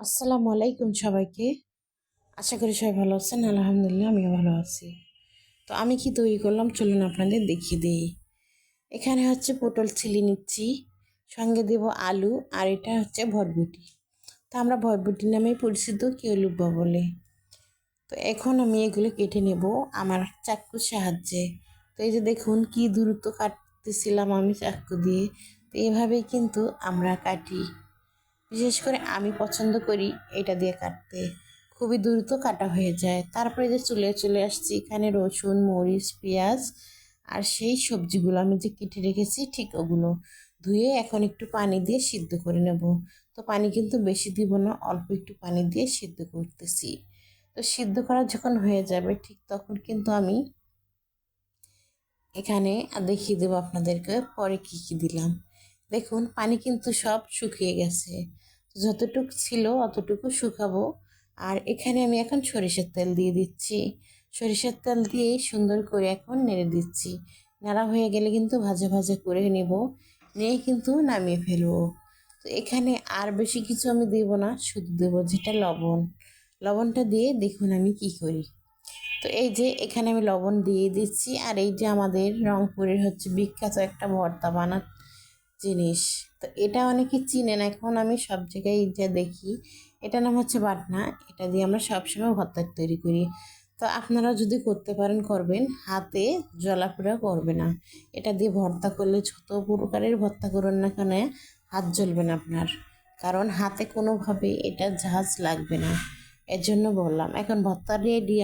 আসসালামু আলাইকুম সবাইকে। আশা করি সবাই ভালো আছেন। আলহামদুলিল্লাহ আমিও ভালো আছি। তো আমি কি তৈরি করলাম চলুন আপনাদের দেখিয়ে দিই। এখানে হচ্ছে পটল ছিলে নিচ্ছি, সঙ্গে দেব আলু, আর এটা হচ্ছে ভটভটি। তো আমরা ভটভটি নামেই পরিচিত, কেউ লুব্বা বলে। তো এখন আমি এগুলো কেটে নেব আমার চাকুর সাহায্যে। তো এই যে দেখুন কি দ্রুত কাটতেছিলাম আমি চাকু দিয়ে। তো এভাবেই কিন্তু আমরা কাটি। বিশেষ করে আমি পছন্দ করি এটা দিয়ে কাটতে, খুবই দ্রুত কাটা হয়ে যায়। তারপরে যে চলে আসছি, এখানে রসুন, মরিচ, পেঁয়াজ আর সেই সবজিগুলো আমি যে কেটে রেখেছি ঠিক ওগুলো ধুয়ে এখন একটু পানি দিয়ে সিদ্ধ করে নেব। তো পানি কিন্তু বেশি দিব না, অল্প একটু পানি দিয়ে সিদ্ধ করতেছি। তো সিদ্ধ করা যখন হয়ে যাবে ঠিক তখন কিন্তু আমি এখানে দেখিয়ে দেবো আপনাদেরকে পরে কি কি দিলাম। দেখুন পানি কিন্তু সব শুকিয়ে গেছে, যতটুকু ছিল অতটুকু শুকাবো। আর এখানে আমি এখন সরিষার তেল দিয়ে দিচ্ছি। সরিষার তেল দিয়ে সুন্দর করে এখন নেড়ে দিচ্ছি। নাড়া হয়ে গেলে কিন্তু ভাজা ভাজা করে নেব, নিয়ে কিন্তু নামিয়ে ফেলবো। তো এখানে আর বেশি কিছু আমি দেব না, শুধু দেবো যেটা লবণ। লবণটা দিয়ে দেখুন আমি কি করি। তো এই যে এখানে আমি লবণ দিয়ে দিচ্ছি, আর এই যে আমাদের রংপুরের হচ্ছে বিখ্যাত একটা ভর্তা বানার জিনিস। তো এটা অনেকে চিনেন, এখন আমি সব জায়গায় যে দেখি এটার নাম হচ্ছে বাটনা। এটা দিয়ে আমরা সবসময় ভর্তা তৈরি করি। তো আপনারা যদি করতে পারেন করবেন, হাতে জ্বলাপোড়া করবে না। এটা দিয়ে ভর্তা করলে যত প্রকারের ভর্তা করুন না কেন হাত জ্বলবে না আপনার, কারণ হাতে কোনোভাবে এটা ঝাঁজ লাগবে না। এর জন্য বললাম এখন ভর্তা রেডি।